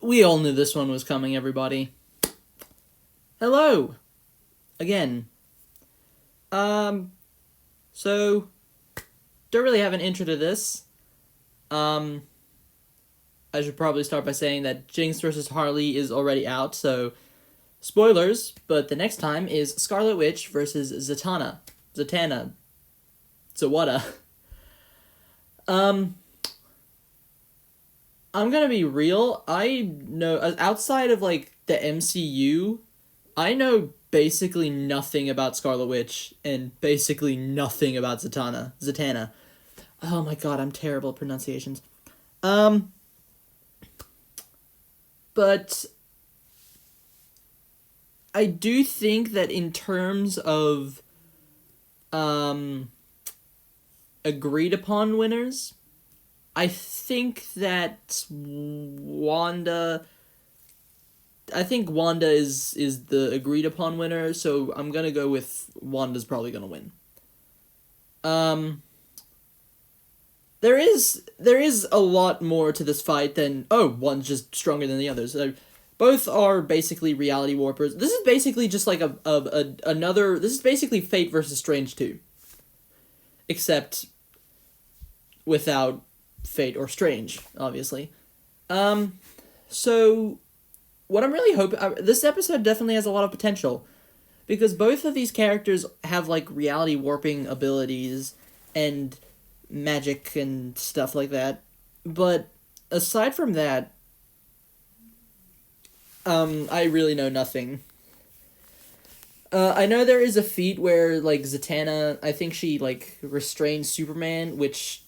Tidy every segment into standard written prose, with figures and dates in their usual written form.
We all knew this one was coming, everybody. Hello! Again. So, don't really have an intro to this. I should probably start by saying that Jinx versus Harley is already out, so spoilers, but the next time is Scarlet Witch versus Zatanna. Zawada. I'm gonna be real, I know, outside of, the MCU, I know basically nothing about Scarlet Witch, and basically nothing about Zatanna. Oh my god, I'm terrible at pronunciations. But I do think that in terms of, agreed upon winners, I think Wanda is the agreed upon winner, so I'm gonna go with Wanda's probably gonna win. There is a lot more to this fight than, one's just stronger than the others. Both are basically reality warpers. This is basically just like another. This is basically Fate versus Strange 2, except without Fate or Strange, obviously. So what I'm really hoping, this episode definitely has a lot of potential, because both of these characters have reality warping abilities and magic and stuff like that. But aside from that, I really know nothing. I know there is a feat where Zatanna, I think she restrains Superman, which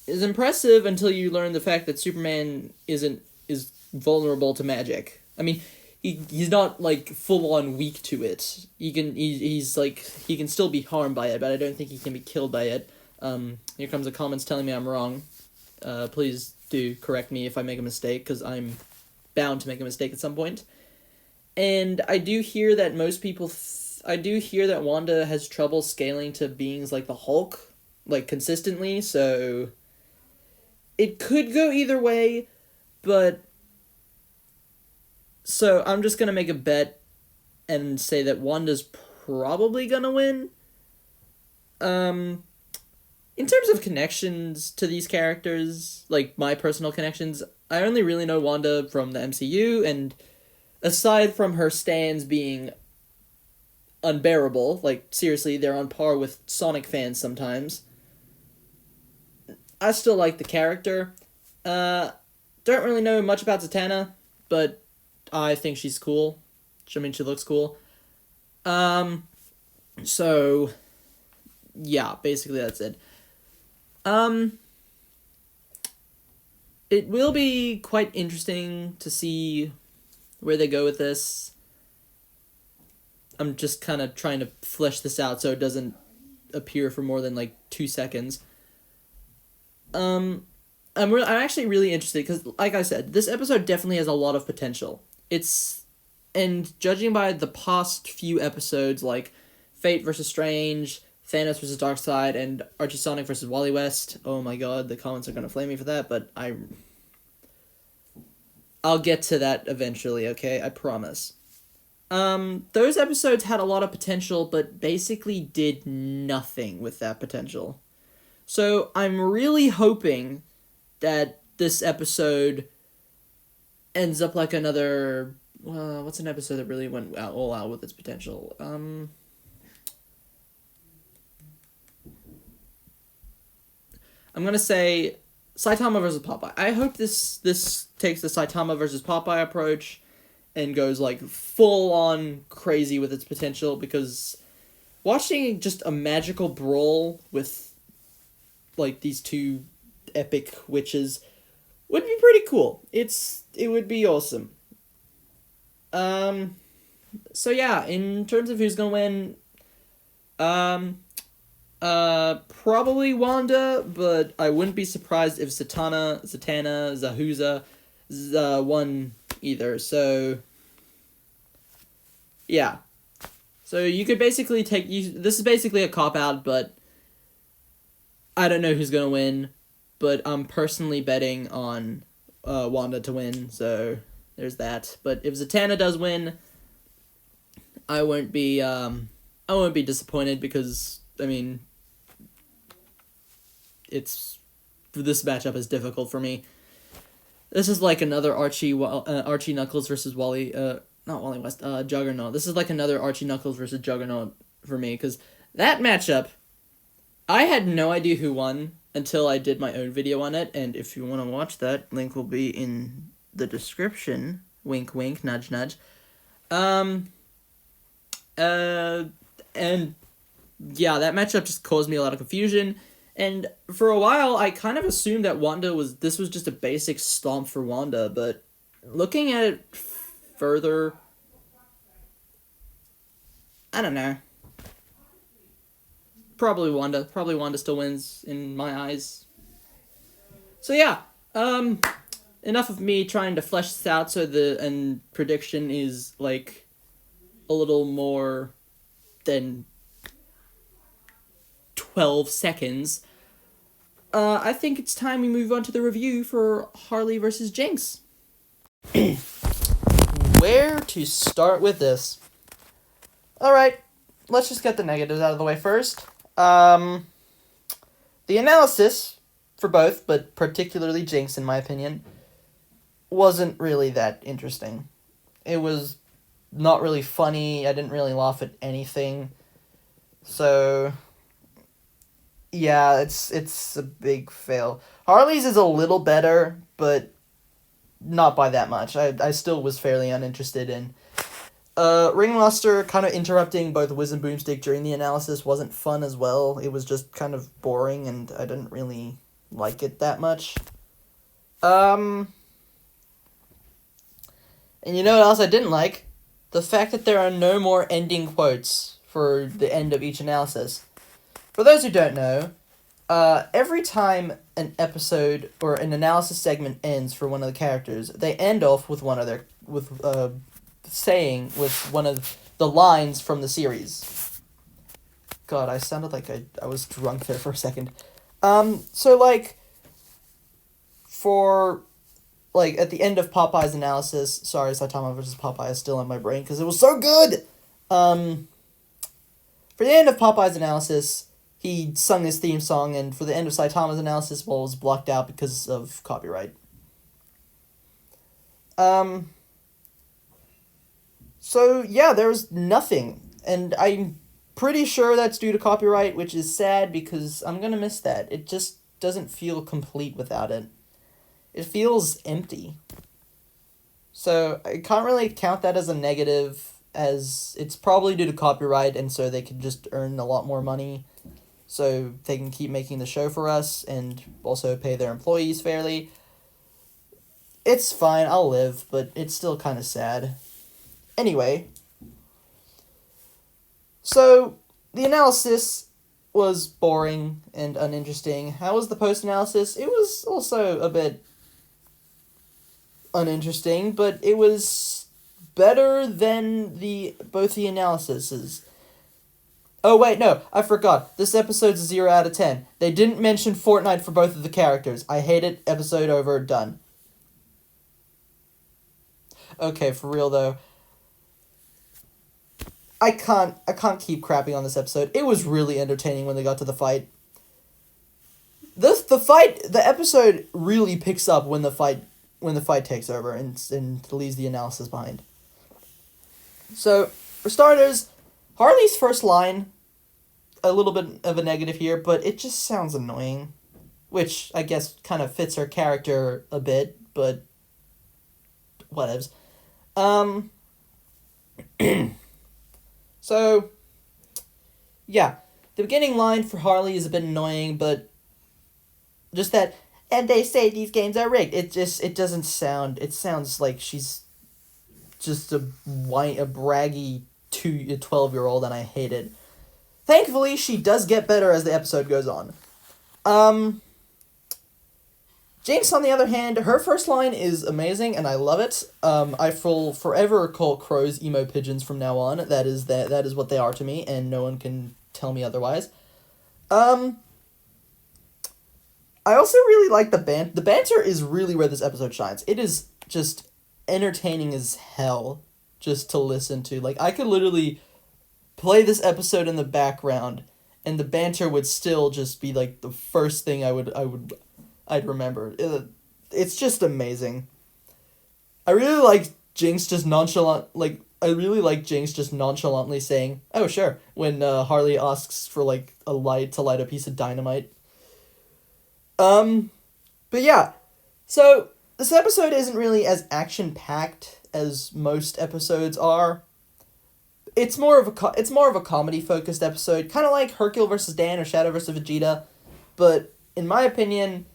is impressive until you learn the fact that Superman is vulnerable to magic. I mean, he's not full on weak to it. He can still be harmed by it, but I don't think he can be killed by it. Here comes the comments telling me I'm wrong. Please do correct me if I make a mistake, because I'm bound to make a mistake at some point. And I do hear that Wanda has trouble scaling to beings like the Hulk, consistently, so it could go either way, but so I'm just gonna make a bet and say that Wanda's probably gonna win. In terms of connections to these characters, my personal connections, I only really know Wanda from the MCU, and aside from her stands being unbearable, seriously, they're on par with Sonic fans sometimes, I still like the character. Don't really know much about Zatanna, but I think she's cool. I mean, she looks cool. So, yeah, basically that's it. It will be quite interesting to see where they go with this. I'm just kind of trying to flesh this out so it doesn't appear for more than 2 seconds. I'm actually really interested because, like I said, this episode definitely has a lot of potential. And judging by the past few episodes, Fate versus Strange, Thanos versus Darkseid, and Archie Sonic versus Wally West. Oh my god, the comments are gonna flame me for that, but I'll get to that eventually, okay? I promise. Those episodes had a lot of potential, but basically did nothing with that potential. So I'm really hoping that this episode ends up like another... what's an episode that really went all out with its potential? I'm gonna say Saitama versus Popeye. I hope this takes the Saitama versus Popeye approach and goes full on crazy with its potential, because watching just a magical brawl with these two epic witches would be pretty cool. It would be awesome. So yeah, in terms of who's gonna win, probably Wanda, but I wouldn't be surprised if Zatanna, Zahuza won either. So yeah. So you could basically this is basically a cop-out, but I don't know who's gonna win, but I'm personally betting on Wanda to win, so there's that. But if Zatanna does win, I won't be disappointed because, I mean, this matchup is difficult for me. This is like another Archie Knuckles versus not Wally West, Juggernaut. This is like another Archie Knuckles versus Juggernaut for me, because that matchup, I had no idea who won until I did my own video on it, and if you want to watch that, link will be in the description. Wink, wink, nudge, nudge. And yeah, that matchup just caused me a lot of confusion, and for a while, I kind of assumed that this was just a basic stomp for Wanda, but looking at it further, I don't know. Probably Wanda still wins in my eyes. So yeah, enough of me trying to flesh this out so the prediction is like a little more than 12 seconds. I think it's time we move on to the review for Harley versus Jinx. Where to start with this? Alright, let's just get the negatives out of the way first. The analysis for both, but particularly Jinx, in my opinion, wasn't really that interesting. It was not really funny. I didn't really laugh at anything. So, yeah, it's a big fail. Harley's is a little better, but not by that much. I still was fairly uninterested in. Ringmaster kind of interrupting both Wiz and Boomstick during the analysis wasn't fun as well. It was just kind of boring, and I didn't really like it that much. And you know what else I didn't like? The fact that there are no more ending quotes for the end of each analysis. For those who don't know, every time an episode or an analysis segment ends for one of the characters, they end off with one of their saying with one of the lines from the series. God, I sounded like I was drunk there for a second. So like, for like at the end of Popeye's analysis, sorry, Saitama versus Popeye is still in my brain because it was so good. For the end of Popeye's analysis, he sung his theme song, and for the end of Saitama's analysis, well, it was blocked out because of copyright. So, yeah, there's nothing, and I'm pretty sure that's due to copyright, which is sad because I'm gonna miss that. It just doesn't feel complete without it. It feels empty. So, I can't really count that as a negative, as it's probably due to copyright, and so they could just earn a lot more money, so they can keep making the show for us, and also pay their employees fairly. It's fine, I'll live, but it's still kind of sad. Anyway, so the analysis was boring and uninteresting. How was the post-analysis? It was also a bit uninteresting, but it was better than both the analyses. Oh wait, no, I forgot. This episode's 0 out of 10. They didn't mention Fortnite for both of the characters. I hate it. Episode over. Done. Okay, for real though. I can't keep crapping on this episode. It was really entertaining when they got to the fight. The episode really picks up when the fight takes over and leaves the analysis behind. So, for starters, Harley's first line, a little bit of a negative here, but it just sounds annoying, which I guess kind of fits her character a bit, but whatevs. So, yeah, the beginning line for Harley is a bit annoying, but just that, and they say these games are rigged. It doesn't sound, it sounds like she's just a braggy 12-year-old, and I hate it. Thankfully, she does get better as the episode goes on. Jinx, on the other hand, her first line is amazing, and I love it. I will forever call crows emo pigeons from now on. That is what they are to me, and no one can tell me otherwise. I also really like the banter is really where this episode shines. It is just entertaining as hell just to listen to. Like, I could literally play this episode in the background and the banter would still just be like the first thing I'd remember. It's just amazing. I really like Jinx just I really like Jinx just nonchalantly saying, "Oh, sure," when Harley asks for like a light to light a piece of dynamite. But yeah. So, this episode isn't really as action-packed as most episodes are. It's more of a comedy-focused episode, kind of like Hercule versus Dan or Shadow versus Vegeta, but in my opinion,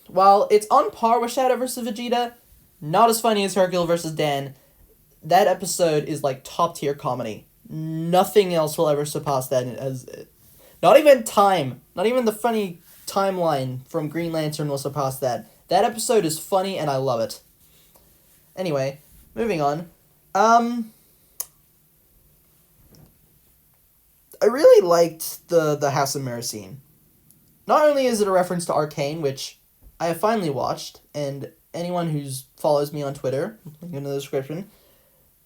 while it's on par with Shadow versus Vegeta, not as funny as Hercule versus Dan. That episode is like top tier comedy. Nothing else will ever surpass that as not even the funny timeline from Green Lantern will surpass that. That episode is funny and I love it. Anyway, moving on. I really liked the House of Mirror scene. Not only is it a reference to Arcane, which I have finally watched, and anyone who follows me on Twitter, link in the description,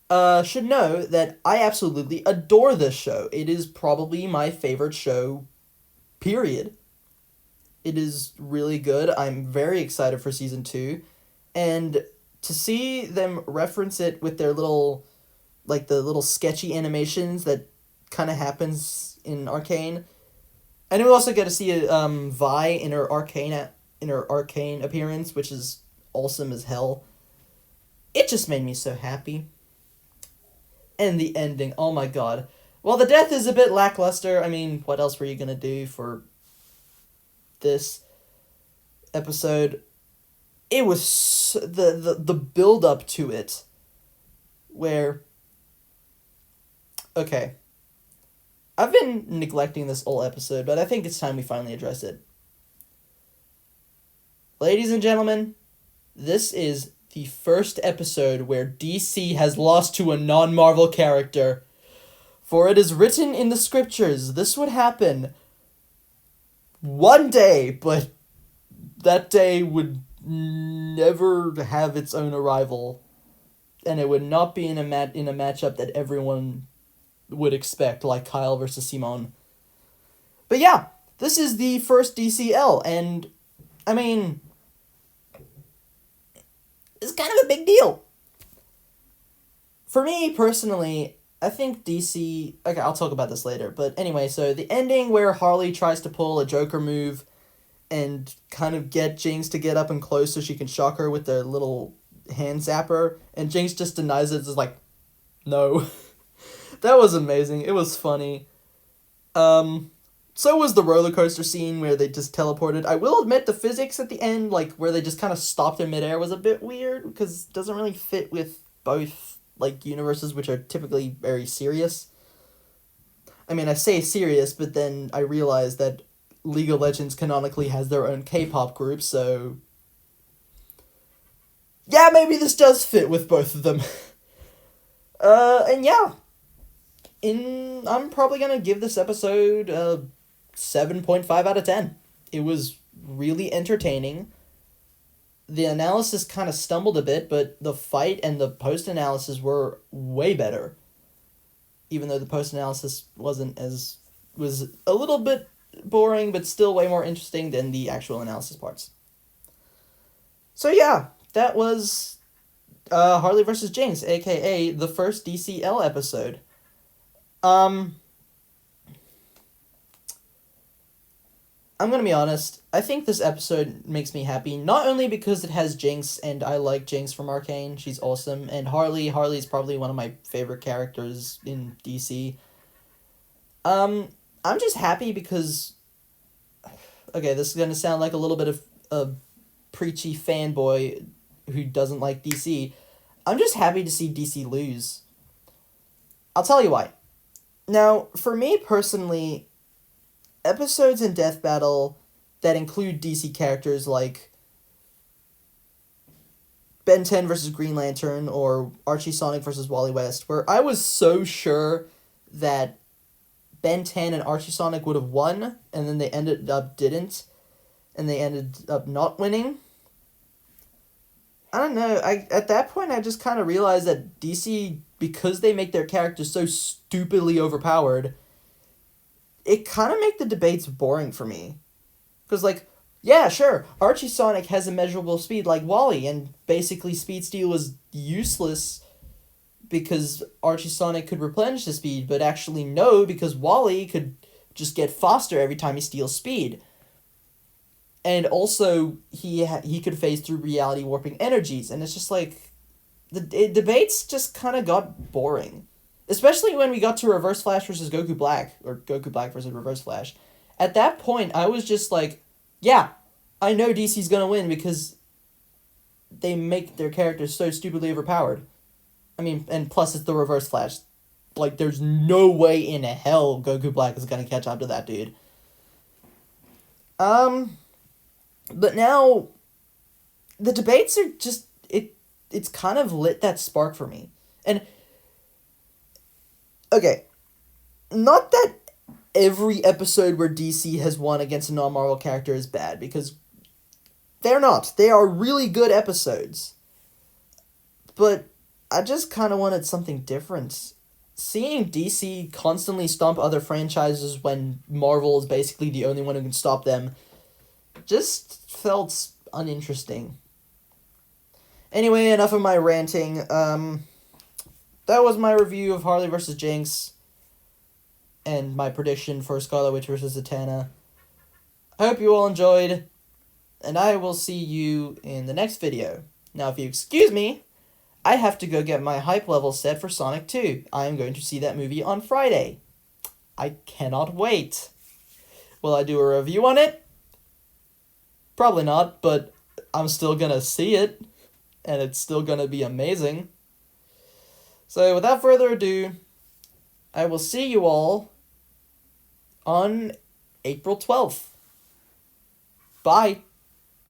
should know that I absolutely adore this show. It is probably my favorite show, period. It is really good. I'm very excited for season 2, and to see them reference it with their little, like the little sketchy animations that kind of happens in Arcane, and we also get to see Vi in her Arcane appearance, which is awesome as hell. It just made me so happy. And the ending, oh my god. Well, the death is a bit lackluster. I mean, what else were you gonna do for this episode? It was the build up to it, where, okay, I've been neglecting this whole episode, but I think it's time we finally address it. Ladies and gentlemen, this is the first episode where DC has lost to a non-Marvel character. For it is written in the scriptures this would happen one day, but that day would never have its own arrival, and it would not be in a matchup that everyone would expect, like Kyle versus Simone. But yeah, this is the first DCL, and I mean, it's kind of a big deal. For me, personally, I think DC... Okay, I'll talk about this later. But anyway, so the ending where Harley tries to pull a Joker move and kind of get Jinx to get up and close so she can shock her with the little hand zapper, and Jinx just denies it, it's like, no. That was amazing. It was funny. So was the roller coaster scene where they just teleported. I will admit the physics at the end, like where they just kind of stopped in midair, was a bit weird because it doesn't really fit with both like universes, which are typically very serious. I mean, I say serious, but then I realize that League of Legends canonically has their own K-pop group, so yeah, maybe this does fit with both of them. And yeah. I'm probably gonna give this episode 7.5 out of 10. It was really entertaining. The analysis kind of stumbled a bit, but the fight and the post-analysis were way better. Even though the post-analysis was a little bit boring, but still way more interesting than the actual analysis parts. So yeah, that was Harley vs. Jinx, aka the first DCL episode. I'm gonna be honest, I think this episode makes me happy, not only because it has Jinx, and I like Jinx from Arcane, she's awesome, and Harley's probably one of my favorite characters in DC. I'm just happy because, okay, this is gonna sound like a little bit of a preachy fanboy who doesn't like DC. I'm just happy to see DC lose. I'll tell you why. Now, for me personally, episodes in Death Battle that include DC characters like Ben 10 versus Green Lantern or Archie Sonic versus Wally West, where I was so sure that Ben 10 and Archie Sonic would have won, and then they ended up didn't, and they ended up not winning. I don't know. At that point I just kind of realized that DC, because they make their characters so stupidly overpowered, it kind of make the debates boring for me. Cuz like, yeah, sure, Archie Sonic has immeasurable speed like Wally, and basically Speed Steel was useless because Archie Sonic could replenish the speed, but actually no, because Wally could just get faster every time he steals speed. And also he could phase through reality warping energies, and it's just like debates just kind of got boring, especially when we got to Reverse Flash versus Goku Black, or Goku Black versus Reverse Flash. At that point, I was just like, yeah, I know DC's gonna win because they make their characters so stupidly overpowered. I mean, and plus it's the Reverse Flash. Like, there's no way in hell Goku Black is gonna catch up to that dude. Um, but now the debates are just it's kind of lit that spark for me. And okay, not that every episode where DC has won against a non-Marvel character is bad, because they're not. They are really good episodes. But I just kind of wanted something different. Seeing DC constantly stomp other franchises when Marvel is basically the only one who can stop them just felt uninteresting. Anyway, enough of my ranting. That was my review of Harley vs. Jinx and my prediction for Scarlet Witch vs. Zatanna. I hope you all enjoyed, and I will see you in the next video. Now, if you excuse me, I have to go get my hype level set for Sonic 2. I am going to see that movie on Friday. I cannot wait. Will I do a review on it? Probably not, but I'm still gonna see it, and it's still gonna be amazing. So without further ado, I will see you all on April 12th. Bye.